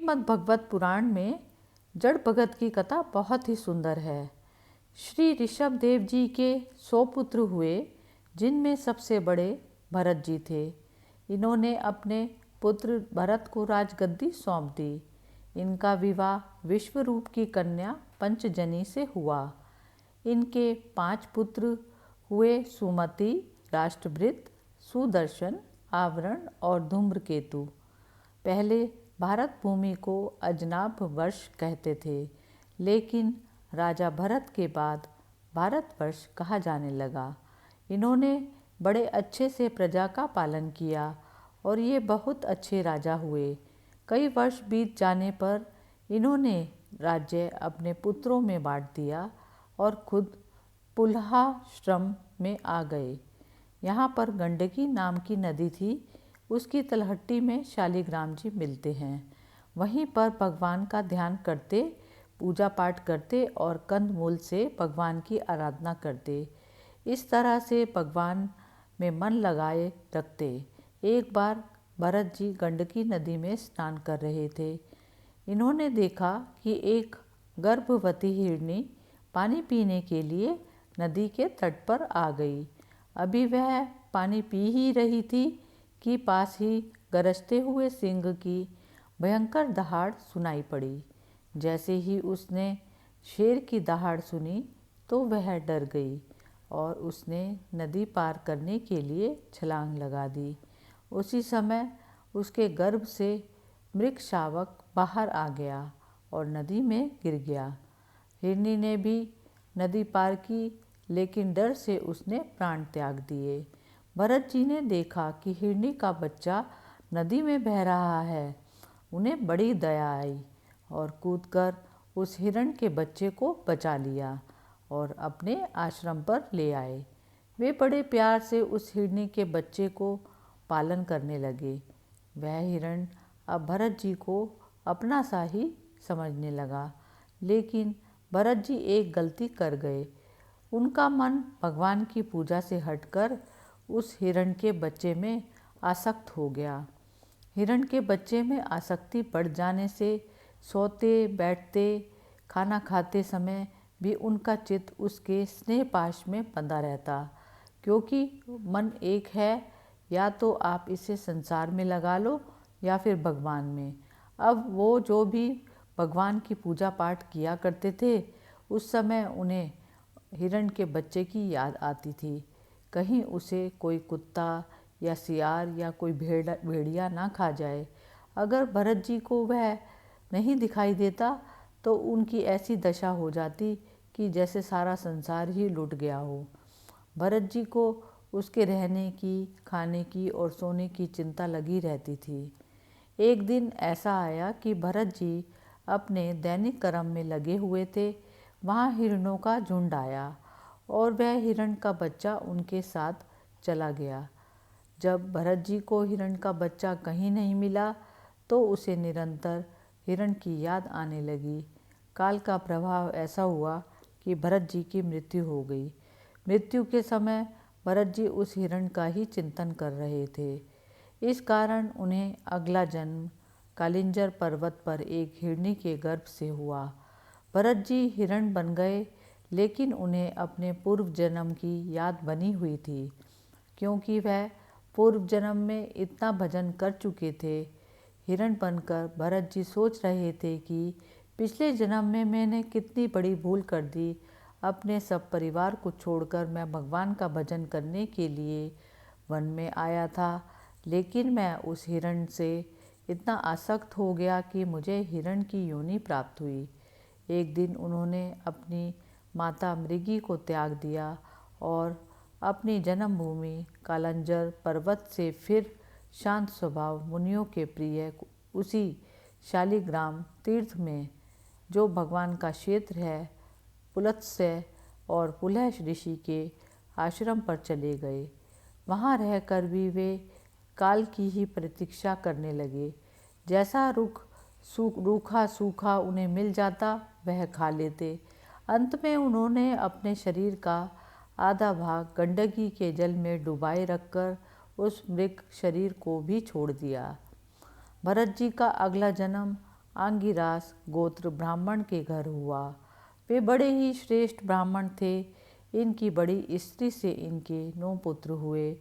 श्रीमद् भगवत पुराण में जड़ भगत की कथा बहुत ही सुंदर है। श्री ऋषभ देव जी के 100 पुत्र हुए, जिनमें सबसे बड़े भरत जी थे। इन्होंने अपने पुत्र भरत को राजगद्दी सौंप दी। इनका विवाह विश्वरूप की कन्या पंचजनी से हुआ। इनके 5 पुत्र हुए, सुमति, राष्ट्रभृत, सुदर्शन, आवरण और धूम्रकेतु। पहले भारत भूमि को अजनाभ वर्ष कहते थे, लेकिन राजा भरत के बाद भारतवर्ष कहा जाने लगा। इन्होंने बड़े अच्छे से प्रजा का पालन किया और ये बहुत अच्छे राजा हुए। कई वर्ष बीत जाने पर इन्होंने राज्य अपने पुत्रों में बांट दिया और खुद पुलहाश्रम में आ गए। यहाँ पर गंडकी नाम की नदी थी, उसकी तलहटी में शालिग्राम जी मिलते हैं। वहीं पर भगवान का ध्यान करते, पूजा पाठ करते और कंदमूल से भगवान की आराधना करते। इस तरह से भगवान में मन लगाए रखते। एक बार भरत जी गंडकी नदी में स्नान कर रहे थे। इन्होंने देखा कि एक गर्भवती हिरनी पानी पीने के लिए नदी के तट पर आ गई। अभी वह पानी पी ही रही थी कि पास ही गरजते हुए सिंह की भयंकर दहाड़ सुनाई पड़ी। जैसे ही उसने शेर की दहाड़ सुनी तो वह डर गई और उसने नदी पार करने के लिए छलांग लगा दी। उसी समय उसके गर्भ से मृग शावक बाहर आ गया और नदी में गिर गया। हिरनी ने भी नदी पार की, लेकिन डर से उसने प्राण त्याग दिए। भरत जी ने देखा कि हिरनी का बच्चा नदी में बह रहा है। उन्हें बड़ी दया आई और कूदकर उस हिरण के बच्चे को बचा लिया और अपने आश्रम पर ले आए। वे बड़े प्यार से उस हिरनी के बच्चे को पालन करने लगे। वह हिरण अब भरत जी को अपना सा ही समझने लगा, लेकिन भरत जी एक गलती कर गए। उनका मन भगवान की पूजा से हटकर उस हिरण के बच्चे में आसक्त हो गया। हिरण के बच्चे में आसक्ति बढ़ जाने से सोते, बैठते, खाना खाते समय भी उनका चित्त उसके स्नेह पाश में बंधा रहता, क्योंकि मन एक है, या तो आप इसे संसार में लगा लो या फिर भगवान में। अब वो जो भी भगवान की पूजा पाठ किया करते थे, उस समय उन्हें हिरण के बच्चे की याद आती थी। कहीं उसे कोई कुत्ता या सियार या कोई भेड़िया ना खा जाए। अगर भरत जी को वह नहीं दिखाई देता तो उनकी ऐसी दशा हो जाती कि जैसे सारा संसार ही लुट गया हो। भरत जी को उसके रहने की, खाने की और सोने की चिंता लगी रहती थी। एक दिन ऐसा आया कि भरत जी अपने दैनिक कर्म में लगे हुए थे। वहाँ हिरणों का झुंड आया और वह हिरण का बच्चा उनके साथ चला गया। जब भरत जी को हिरण का बच्चा कहीं नहीं मिला तो उसे निरंतर हिरण की याद आने लगी। काल का प्रभाव ऐसा हुआ कि भरत जी की मृत्यु हो गई। मृत्यु के समय भरत जी उस हिरण का ही चिंतन कर रहे थे। इस कारण उन्हें अगला जन्म कालिंजर पर्वत पर एक हिरनी के गर्भ से हुआ। भरत जी हिरण बन गए, लेकिन उन्हें अपने पूर्व जन्म की याद बनी हुई थी, क्योंकि वह पूर्व जन्म में इतना भजन कर चुके थे। हिरण बनकर भरत जी सोच रहे थे कि पिछले जन्म में मैंने कितनी बड़ी भूल कर दी। अपने सब परिवार को छोड़कर मैं भगवान का भजन करने के लिए वन में आया था, लेकिन मैं उस हिरण से इतना आसक्त हो गया कि मुझे हिरण की योनि प्राप्त हुई। एक दिन उन्होंने अपनी माता मृगी को त्याग दिया और अपनी जन्मभूमि कालंजर पर्वत से फिर शांत स्वभाव मुनियों के प्रिय उसी शालिग्राम तीर्थ में, जो भगवान का क्षेत्र है, पुलत्स्य और पुलह ऋषि के आश्रम पर चले गए। वहाँ रहकर भी वे काल की ही प्रतीक्षा करने लगे। जैसा रूखा सूखा उन्हें मिल जाता वह खा लेते। अंत में उन्होंने अपने शरीर का आधा भाग गंडकी के जल में डुबाए रखकर उस मृग शरीर को भी छोड़ दिया। भरत जी का अगला जन्म आंगिरास गोत्र ब्राह्मण के घर हुआ। वे बड़े ही श्रेष्ठ ब्राह्मण थे। इनकी बड़ी स्त्री से इनके 9 पुत्र हुए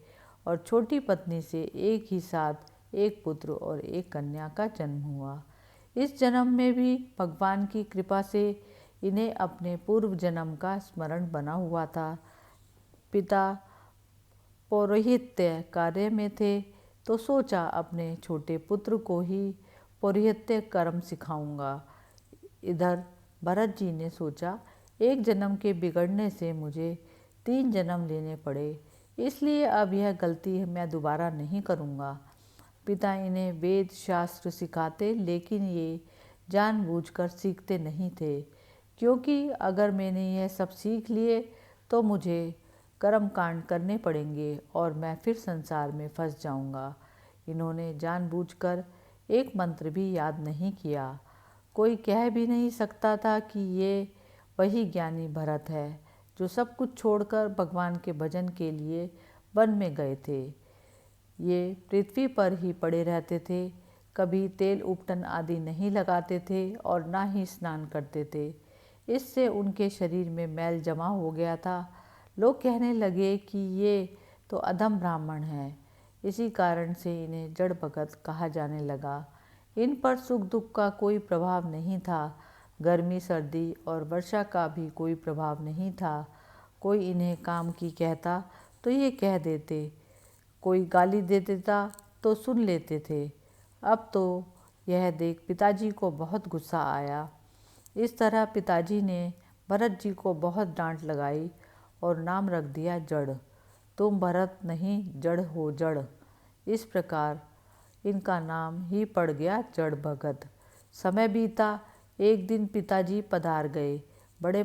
और छोटी पत्नी से एक ही साथ एक पुत्र और एक कन्या का जन्म हुआ। इस जन्म में भी भगवान की कृपा से इन्हें अपने पूर्व जन्म का स्मरण बना हुआ था। पिता पौरोहित्य कार्य में थे तो सोचा अपने छोटे पुत्र को ही पौरोहित्य कर्म सिखाऊंगा। इधर भरत जी ने सोचा, एक जन्म के बिगड़ने से मुझे 3 जन्म लेने पड़े, इसलिए अब यह गलती मैं दोबारा नहीं करूँगा। पिता इन्हें वेद शास्त्र सिखाते, लेकिन ये जानबूझकर सीखते नहीं थे, क्योंकि अगर मैंने यह सब सीख लिए तो मुझे कर्मकांड करने पड़ेंगे और मैं फिर संसार में फंस जाऊंगा। इन्होंने जानबूझकर एक मंत्र भी याद नहीं किया। कोई कह भी नहीं सकता था कि ये वही ज्ञानी भरत है जो सब कुछ छोड़कर भगवान के भजन के लिए वन में गए थे। ये पृथ्वी पर ही पड़े रहते थे, कभी तेल उपटन आदि नहीं लगाते थे और ना ही स्नान करते थे। इससे उनके शरीर में मैल जमा हो गया था। लोग कहने लगे कि ये तो अधम ब्राह्मण हैं। इसी कारण से इन्हें जड़ भगत कहा जाने लगा। इन पर सुख दुख का कोई प्रभाव नहीं था, गर्मी सर्दी और वर्षा का भी कोई प्रभाव नहीं था। कोई इन्हें काम की कहता तो ये कह देते, कोई गाली दे देता तो सुन लेते थे। अब तो यह देख पिताजी को बहुत गुस्सा आया। इस तरह पिताजी ने भरत जी को बहुत डांट लगाई और नाम रख दिया जड़। तुम भरत नहीं, जड़ हो जड़। इस प्रकार इनका नाम ही पड़ गया जड़ भगत। समय बीता। एक दिन पिताजी पधार गए। बड़े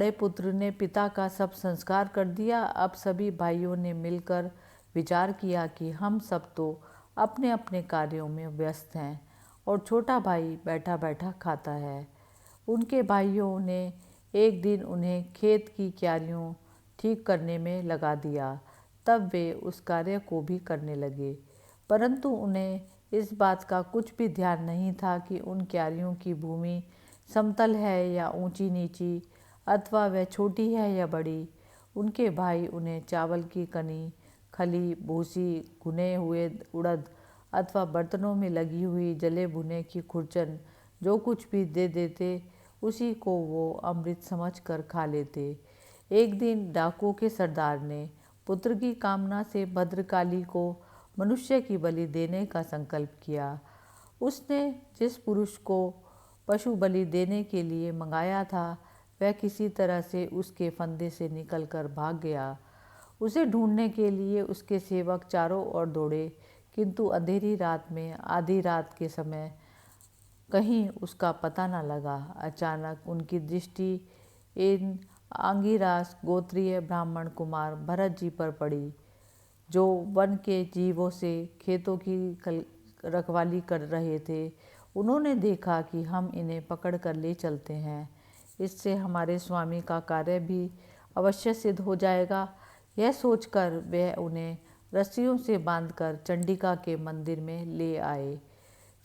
पुत्र ने पिता का सब संस्कार कर दिया। अब सभी भाइयों ने मिलकर विचार किया कि हम सब तो अपने अपने कार्यों में व्यस्त हैं और छोटा भाई बैठा बैठा खाता है। उनके भाइयों ने एक दिन उन्हें खेत की क्यारियों ठीक करने में लगा दिया। तब वे उस कार्य को भी करने लगे, परंतु उन्हें इस बात का कुछ भी ध्यान नहीं था कि उन क्यारियों की भूमि समतल है या ऊंची नीची, अथवा वह छोटी है या बड़ी। उनके भाई उन्हें चावल की कनी, खली, भूसी, भुने हुए उड़द अथवा बर्तनों में लगी हुई जले भुने की खुरचन जो कुछ भी दे देते, उसी को वो अमृत समझकर खा लेते। एक दिन डाकुओं के सरदार ने पुत्र की कामना से भद्रकाली को मनुष्य की बलि देने का संकल्प किया। उसने जिस पुरुष को पशु बलि देने के लिए मंगाया था, वह किसी तरह से उसके फंदे से निकलकर भाग गया। उसे ढूंढने के लिए उसके सेवक चारों ओर दौड़े, किंतु अंधेरी रात में आधी रात के समय कहीं उसका पता न लगा। अचानक उनकी दृष्टि इन आंगिरास गोत्रीय ब्राह्मण कुमार भरत जी पर पड़ी, जो वन के जीवों से खेतों की रखवाली कर रहे थे। उन्होंने देखा कि हम इन्हें पकड़ कर ले चलते हैं, इससे हमारे स्वामी का कार्य भी अवश्य सिद्ध हो जाएगा। यह सोचकर वे उन्हें रस्सियों से बांधकर चंडिका के मंदिर में ले आए।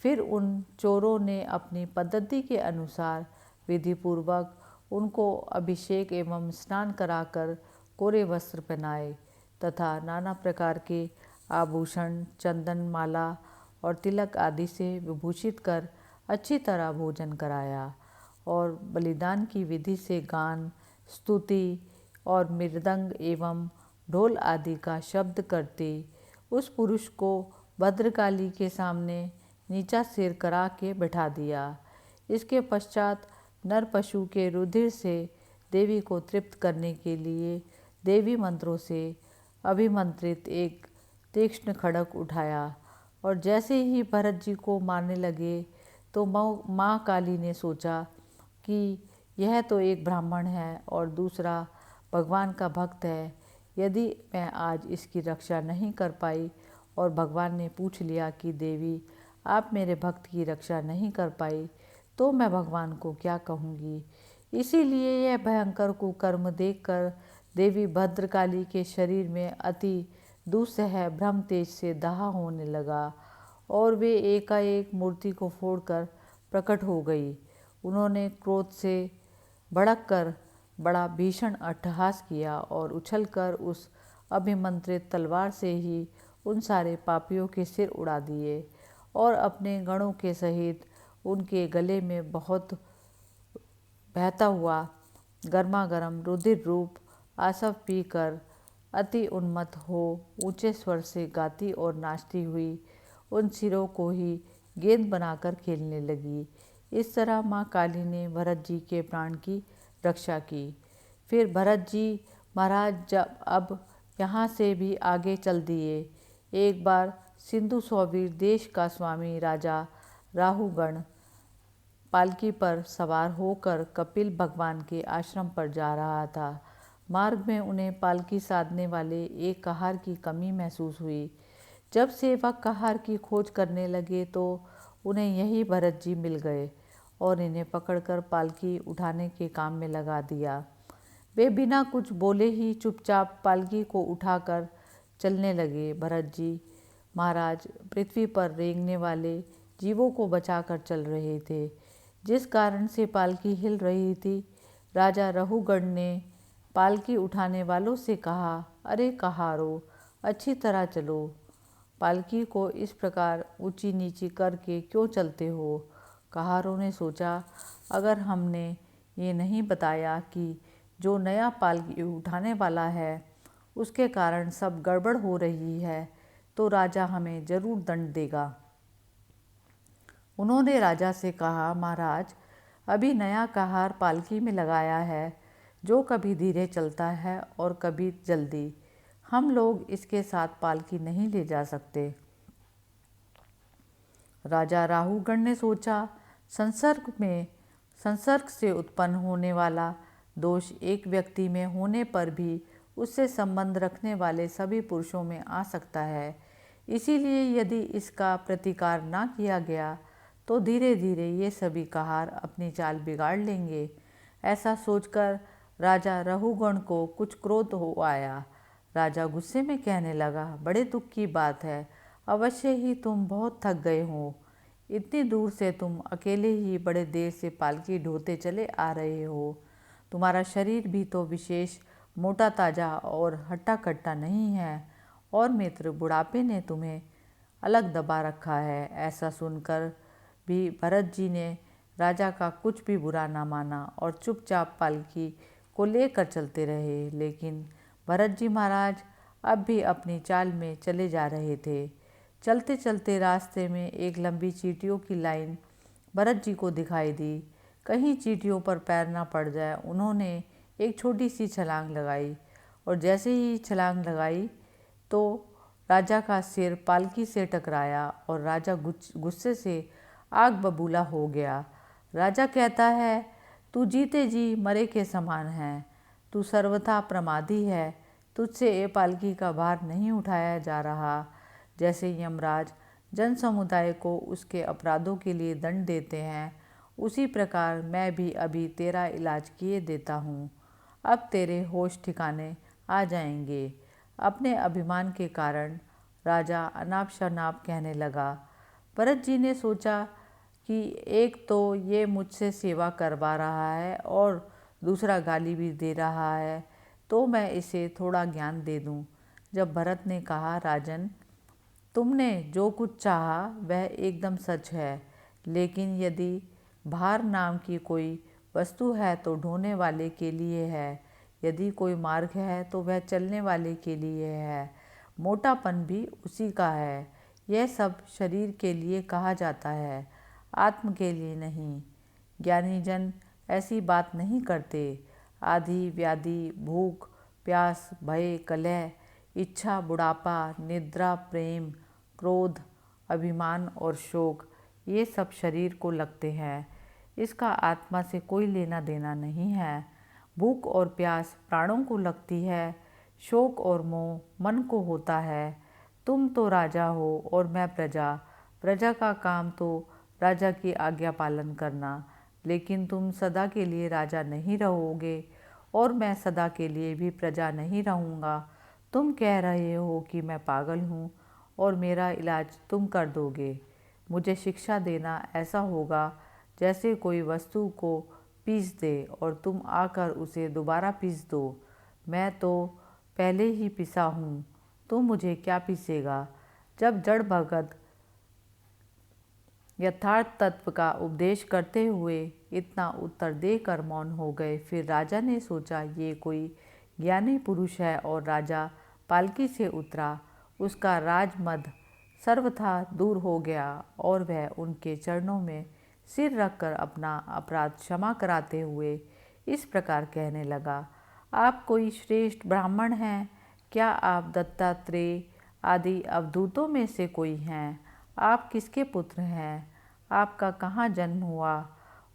फिर उन चोरों ने अपनी पद्धति के अनुसार विधिपूर्वक उनको अभिषेक एवं स्नान कराकर कोरे वस्त्र पहनाए तथा नाना प्रकार के आभूषण, चंदन, माला और तिलक आदि से विभूषित कर अच्छी तरह भोजन कराया और बलिदान की विधि से गान, स्तुति और मृदंग एवं ढोल आदि का शब्द करते उस पुरुष को भद्रकाली के सामने नीचा सिर करा के बैठा दिया। इसके पश्चात नर पशु के रुधिर से देवी को तृप्त करने के लिए देवी मंत्रों से अभिमंत्रित एक तीक्ष्ण खड्ग उठाया और जैसे ही भरत जी को मारने लगे तो माँ काली ने सोचा कि यह तो एक ब्राह्मण है और दूसरा भगवान का भक्त है। यदि मैं आज इसकी रक्षा नहीं कर पाई और भगवान ने पूछ लिया कि देवी आप मेरे भक्त की रक्षा नहीं कर पाई, तो मैं भगवान को क्या कहूँगी। इसीलिए यह भयंकर कुकर्म देखकर देवी भद्रकाली के शरीर में अति दुस्सह ब्रह्म तेज से दाह होने लगा और वे एकाएक मूर्ति को फोड़कर प्रकट हो गई। उन्होंने क्रोध से भड़ककर बड़ा भीषण अट्टहास किया और उछलकर उस अभिमंत्रित तलवार से ही उन सारे पापियों के सिर उड़ा दिए और अपने गणों के सहित उनके गले में बहुत बहता हुआ गर्मागर्म रुधिर रूप आसव पीकर अति उन्मत्त हो ऊंचे स्वर से गाती और नाचती हुई उन सिरों को ही गेंद बनाकर खेलने लगी। इस तरह माँ काली ने भरत जी के प्राण की रक्षा की। फिर भरत जी महाराज जब अब यहाँ से भी आगे चल दिए। एक बार सिंधु सौवीर देश का स्वामी राजा राहुगण पालकी पर सवार होकर कपिल भगवान के आश्रम पर जा रहा था। मार्ग में उन्हें पालकी साधने वाले एक कहार की कमी महसूस हुई। जब सेवक कहार की खोज करने लगे तो उन्हें यही भरत जी मिल गए और इन्हें पकड़कर पालकी उठाने के काम में लगा दिया। वे बिना कुछ बोले ही चुपचाप पालकी को उठाकर चलने लगे। भरत जी महाराज पृथ्वी पर रेंगने वाले जीवों को बचाकर चल रहे थे, जिस कारण से पालकी हिल रही थी। राजा रहुगण ने पालकी उठाने वालों से कहा, अरे कहारो, अच्छी तरह चलो, पालकी को इस प्रकार ऊंची नीची करके क्यों चलते हो। कहारों ने सोचा, अगर हमने ये नहीं बताया कि जो नया पालकी उठाने वाला है उसके कारण सब गड़बड़ हो रही है तो राजा हमें जरूर दंड देगा। उन्होंने राजा से कहा, महाराज अभी नया कहार पालकी में लगाया है जो कभी धीरे चलता है और कभी जल्दी। हम लोग इसके साथ पालकी नहीं ले जा सकते। राजा राहुगण ने सोचा, संसर्ग से उत्पन्न होने वाला दोष एक व्यक्ति में होने पर भी उससे संबंध रखने वाले सभी पुरुषों में आ सकता है। इसीलिए यदि इसका प्रतिकार ना किया गया तो धीरे धीरे ये सभी कहार अपनी चाल बिगाड़ लेंगे। ऐसा सोचकर राजा रहुगण को कुछ क्रोध हो आया। राजा गुस्से में कहने लगा, बड़े दुख की बात है, अवश्य ही तुम बहुत थक गए हो। इतनी दूर से तुम अकेले ही बड़े देर से पालकी ढोते चले आ रहे हो। तुम्हारा शरीर भी तो विशेष मोटा ताजा और हट्टा कट्टा नहीं है और मित्र बुढ़ापे ने तुम्हें अलग दबा रखा है। ऐसा सुनकर भी भरत जी ने राजा का कुछ भी बुरा ना माना और चुपचाप पालकी को लेकर चलते रहे। लेकिन भरत जी महाराज अब भी अपनी चाल में चले जा रहे थे। चलते चलते रास्ते में एक लंबी चींटियों की लाइन भरत जी को दिखाई दी। कहीं चींटियों पर पैर ना पड़ जाए, उन्होंने एक छोटी सी छलांग लगाई और जैसे ही छलांग लगाई तो राजा का सिर पालकी से टकराया और राजा गुस्से से आग बबूला हो गया। राजा कहता है, तू जीते जी मरे के समान है, तू सर्वथा प्रमादी है, तुझसे ये पालकी का भार नहीं उठाया जा रहा। जैसे यमराज जन समुदाय को उसके अपराधों के लिए दंड देते हैं, उसी प्रकार मैं भी अभी तेरा इलाज किए देता हूँ। अब तेरे होश ठिकाने आ जाएंगे। अपने अभिमान के कारण राजा अनाप शनाप कहने लगा। भरत जी ने सोचा कि एक तो ये मुझसे सेवा करवा रहा है और दूसरा गाली भी दे रहा है, तो मैं इसे थोड़ा ज्ञान दे दूं। जब भरत ने कहा, राजन तुमने जो कुछ चाहा वह एकदम सच है, लेकिन यदि भार नाम की कोई वस्तु है तो ढोने वाले के लिए है, यदि कोई मार्ग है तो वह चलने वाले के लिए है, मोटापन भी उसी का है। यह सब शरीर के लिए कहा जाता है, आत्म के लिए नहीं। ज्ञानी जन ऐसी बात नहीं करते। आदि व्याधि, भूख प्यास, भय, कलह, इच्छा, बुढ़ापा, निद्रा, प्रेम, क्रोध, अभिमान और शोक, ये सब शरीर को लगते हैं। इसका आत्मा से कोई लेना देना नहीं है। भूख और प्यास प्राणों को लगती है, शोक और मोह मन को होता है। तुम तो राजा हो और मैं प्रजा। प्रजा का काम तो राजा की आज्ञा पालन करना, लेकिन तुम सदा के लिए राजा नहीं रहोगे और मैं सदा के लिए भी प्रजा नहीं रहूँगा। तुम कह रहे हो कि मैं पागल हूँ और मेरा इलाज तुम कर दोगे। मुझे शिक्षा देना ऐसा होगा जैसे कोई वस्तु को पीस दे और तुम आकर उसे दोबारा पीस दो। मैं तो पहले ही पिसा हूँ, तो मुझे क्या पीसेगा। जब जड़ भगत यथार्थ तत्व का उपदेश करते हुए इतना उत्तर देकर मौन हो गए। फिर राजा ने सोचा, ये कोई ज्ञानी पुरुष है, और राजा पालकी से उतरा। उसका राजमद सर्वथा दूर हो गया और वह उनके चरणों में सिर रखकर अपना अपराध क्षमा कराते हुए इस प्रकार कहने लगा, आप कोई श्रेष्ठ ब्राह्मण हैं? क्या आप दत्तात्रेय आदि अवधूतों में से कोई हैं? आप किसके पुत्र हैं? आपका कहाँ जन्म हुआ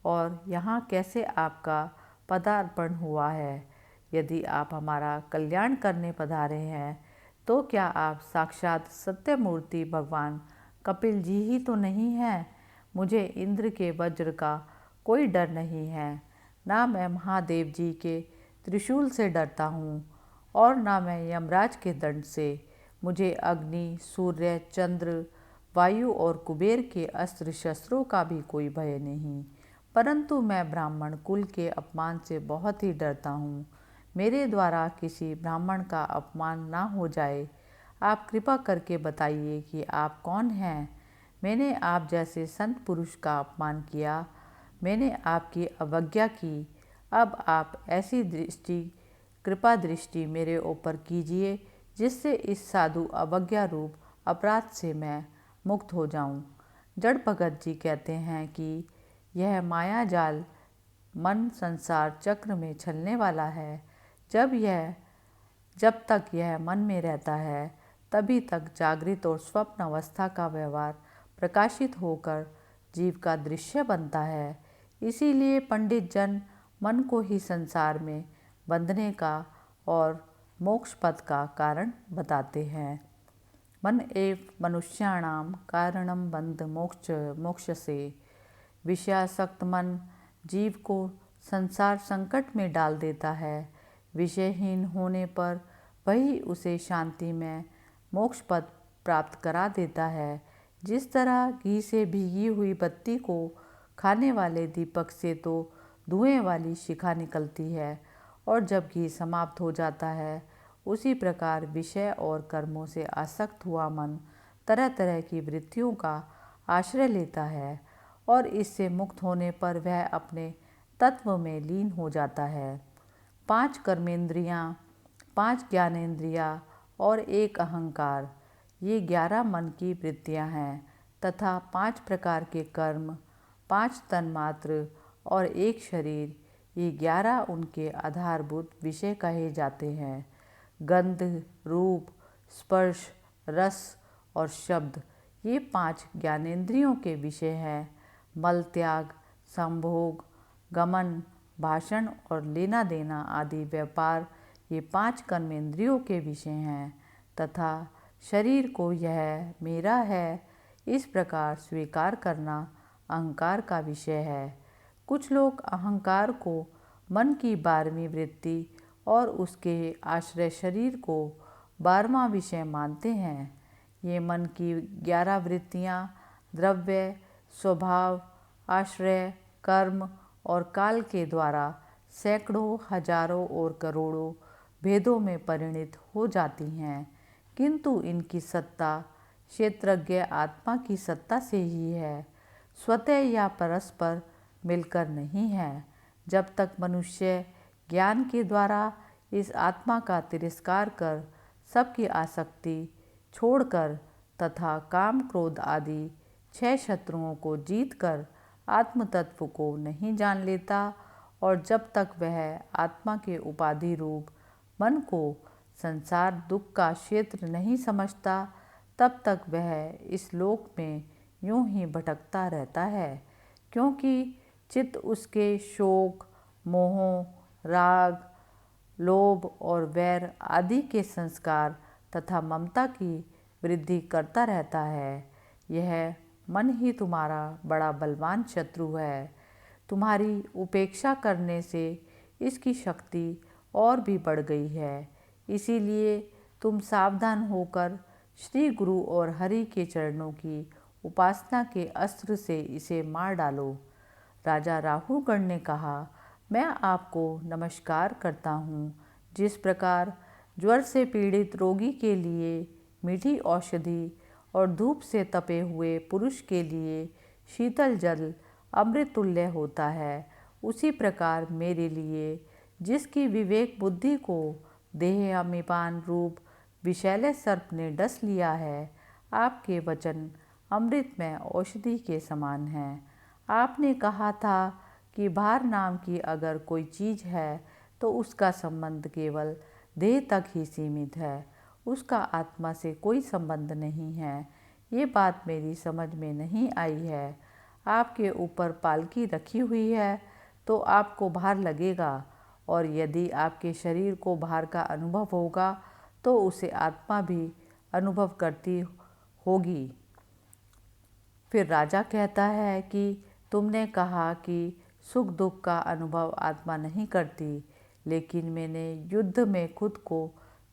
और यहाँ कैसे आपका पदार्पण हुआ है? यदि आप हमारा कल्याण करने पधारे हैं तो क्या आप साक्षात सत्यमूर्ति भगवान कपिल जी ही तो नहीं हैं? मुझे इंद्र के वज्र का कोई डर नहीं है, ना मैं महादेव जी के त्रिशूल से डरता हूँ और ना मैं यमराज के दंड से। मुझे अग्नि, सूर्य, चंद्र, वायु और कुबेर के अस्त्र शस्त्रों का भी कोई भय नहीं, परंतु मैं ब्राह्मण कुल के अपमान से बहुत ही डरता हूँ। मेरे द्वारा किसी ब्राह्मण का अपमान ना हो जाए। आप कृपा करके बताइए कि आप कौन हैं? मैंने आप जैसे संत पुरुष का अपमान किया, मैंने आपकी अवज्ञा की। अब आप ऐसी कृपा दृष्टि मेरे ऊपर कीजिए जिससे इस साधु अवज्ञा रूप अपराध से मैं मुक्त हो जाऊं। जड़ भगत जी कहते हैं कि यह माया जाल मन संसार चक्र में चलने वाला है। जब तक यह मन में रहता है तभी तक जागृत और स्वप्न अवस्था का व्यवहार प्रकाशित होकर जीव का दृश्य बनता है। इसीलिए पंडित जन मन को ही संसार में बंधने का और मोक्ष पथ का कारण बताते हैं। मन एव मनुष्याणाम कारणम बंध मोक्ष से। विषयासक्त मन जीव को संसार संकट में डाल देता है। विषयहीन होने पर वही उसे शांति में मोक्ष पद प्राप्त करा देता है। जिस तरह घी से भीगी हुई बत्ती को खाने वाले दीपक से तो धुएं वाली शिखा निकलती है और जब घी समाप्त हो जाता है, उसी प्रकार विषय और कर्मों से आसक्त हुआ मन तरह तरह की वृत्तियों का आश्रय लेता है और इससे मुक्त होने पर वह अपने तत्व में लीन हो जाता है। 5 कर्मेंद्रियां, 5 ज्ञानेंद्रियां और 1 अहंकार, ये 11 मन की वृत्तियां हैं तथा 5 प्रकार के कर्म, 5 तन्मात्र और 1 शरीर, ये 11 उनके आधारभूत विषय कहे जाते हैं। गंध, रूप, स्पर्श, रस और शब्द, ये 5 ज्ञानेंद्रियों के विषय हैं। मल त्याग, संभोग, गमन, भाषण और लेना देना आदि व्यापार, ये 5 कर्मेंद्रियों के विषय हैं तथा शरीर को यह मेरा है इस प्रकार स्वीकार करना अहंकार का विषय है। कुछ लोग अहंकार को मन की 12वीं वृत्ति और उसके आश्रय शरीर को 12वां विषय मानते हैं। ये मन की 11 वृत्तियां द्रव्य, स्वभाव, आश्रय, कर्म और काल के द्वारा सैकड़ों, हजारों और करोड़ों भेदों में परिणित हो जाती हैं, किंतु इनकी सत्ता क्षेत्रज्ञ आत्मा की सत्ता से ही है, स्वतः या परस्पर मिलकर नहीं है। जब तक मनुष्य ज्ञान के द्वारा इस आत्मा का तिरस्कार कर सबकी आसक्ति छोड़कर तथा काम क्रोध आदि 6 शत्रुओं को जीतकर आत्म तत्व को नहीं जान लेता और जब तक वह आत्मा के उपाधि रूप मन को संसार दुख का क्षेत्र नहीं समझता, तब तक वह इस लोक में यूं ही भटकता रहता है, क्योंकि चित्त उसके शोक, मोह, राग, लोभ और वैर आदि के संस्कार तथा ममता की वृद्धि करता रहता है। यह मन ही तुम्हारा बड़ा बलवान शत्रु है। तुम्हारी उपेक्षा करने से इसकी शक्ति और भी बढ़ गई है। इसीलिए तुम सावधान होकर श्री गुरु और हरि के चरणों की उपासना के अस्त्र से इसे मार डालो। राजा राहुगण ने कहा, मैं आपको नमस्कार करता हूँ। जिस प्रकार ज्वर से पीड़ित रोगी के लिए मीठी औषधि और धूप से तपे हुए पुरुष के लिए शीतल जल अमृत तुल्य होता है, उसी प्रकार मेरे लिए, जिसकी विवेक बुद्धि को देह अमीपान रूप विषैले सर्प ने डस लिया है, आपके वचन अमृतमय औषधि के समान हैं। आपने कहा था कि भार नाम की अगर कोई चीज़ है तो उसका संबंध केवल देह तक ही सीमित है, उसका आत्मा से कोई संबंध नहीं है। ये बात मेरी समझ में नहीं आई है। आपके ऊपर पालकी रखी हुई है तो आपको भार लगेगा, और यदि आपके शरीर को भार का अनुभव होगा तो उसे आत्मा भी अनुभव करती होगी। फिर राजा कहता है कि तुमने कहा कि सुख दुख का अनुभव आत्मा नहीं करती, लेकिन मैंने युद्ध में खुद को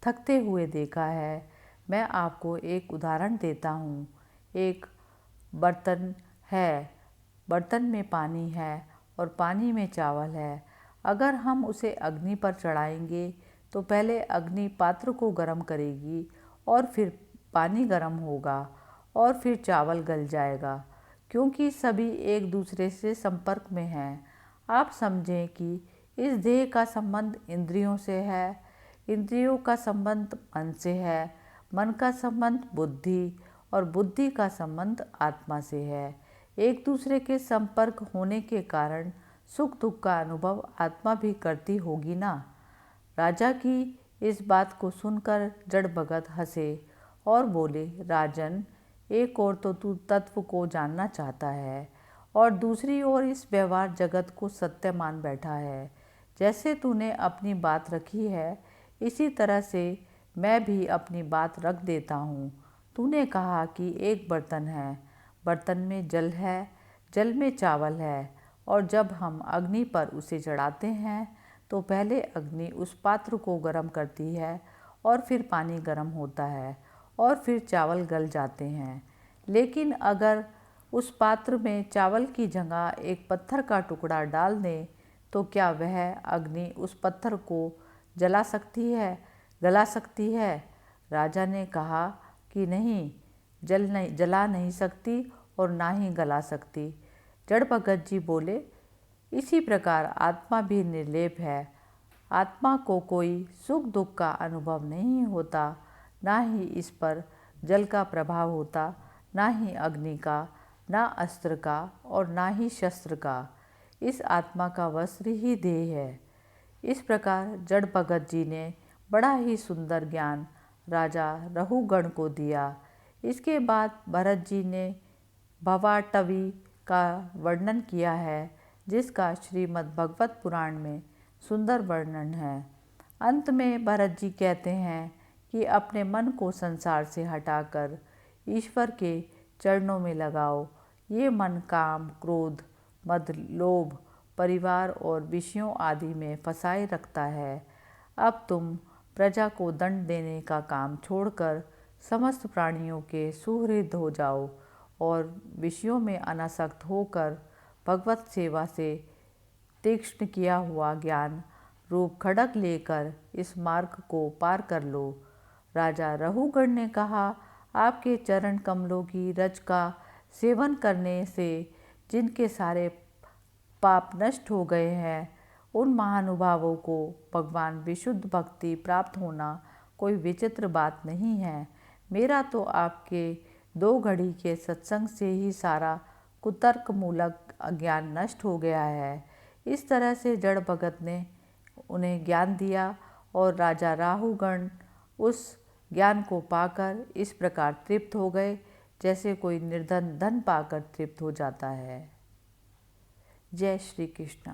थकते हुए देखा है। मैं आपको एक उदाहरण देता हूँ। एक बर्तन है, बर्तन में पानी है और पानी में चावल है। अगर हम उसे अग्नि पर चढ़ाएंगे तो पहले अग्नि पात्र को गर्म करेगी और फिर पानी गर्म होगा और फिर चावल गल जाएगा, क्योंकि सभी एक दूसरे से संपर्क में हैं। आप समझें कि इस देह का संबंध इंद्रियों से है, इंद्रियों का संबंध मन से है, मन का संबंध बुद्धि और बुद्धि का संबंध आत्मा से है। एक दूसरे के संपर्क होने के कारण सुख दुख का अनुभव आत्मा भी करती होगी ना। राजा की इस बात को सुनकर जड़ भगत हंसे और बोले, राजन, एक ओर तो तू तत्व को जानना चाहता है और दूसरी ओर इस व्यवहार जगत को सत्य मान बैठा है। जैसे तूने अपनी बात रखी है, इसी तरह से मैं भी अपनी बात रख देता हूँ। तूने कहा कि एक बर्तन है, बर्तन में जल है, जल में चावल है, और जब हम अग्नि पर उसे चढ़ाते हैं तो पहले अग्नि उस पात्र को गर्म करती है और फिर पानी गर्म होता है और फिर चावल गल जाते हैं। लेकिन अगर उस पात्र में चावल की जगह एक पत्थर का टुकड़ा डाल दें तो क्या वह अग्नि उस पत्थर को जला सकती है, गला सकती है? राजा ने कहा कि नहीं, जला नहीं सकती और ना ही गला सकती। जड़ भगत जी बोले, इसी प्रकार आत्मा भी निर्लेप है। आत्मा को कोई सुख दुख का अनुभव नहीं होता, ना ही इस पर जल का प्रभाव होता, ना ही अग्नि का, ना अस्त्र का और ना ही शस्त्र का। इस आत्मा का वस्त्र ही देह है। इस प्रकार जड़ भगत जी ने बड़ा ही सुंदर ज्ञान राजा रहुगण को दिया। इसके बाद भरत जी ने भवाटवी का वर्णन किया है, जिसका श्रीमद् भगवत पुराण में सुंदर वर्णन है। अंत में भरत जी कहते हैं कि अपने मन को संसार से हटाकर ईश्वर के चरणों में लगाओ। ये मन काम, क्रोध, मद, लोभ, परिवार और विषयों आदि में फंसाए रखता है। अब तुम प्रजा को दंड देने का काम छोड़कर समस्त प्राणियों के सुहृद हो जाओ और विषयों में अनासक्त होकर भगवत सेवा से तीक्ष्ण किया हुआ ज्ञान रूप खड्ग लेकर इस मार्ग को पार कर लो। राजा रहुगण ने कहा, आपके चरण कमलों की रज का सेवन करने से जिनके सारे पाप नष्ट हो गए हैं, उन महानुभावों को भगवान विशुद्ध भक्ति प्राप्त होना कोई विचित्र बात नहीं है। मेरा तो आपके 2 घड़ी के सत्संग से ही सारा कुतर्क मूलक अज्ञान नष्ट हो गया है। इस तरह से जड़ भगत ने उन्हें ज्ञान दिया और राजा राहुगण उस ज्ञान को पाकर इस प्रकार तृप्त हो गए जैसे कोई निर्धन धन पाकर तृप्त हो जाता है। जय श्री कृष्ण।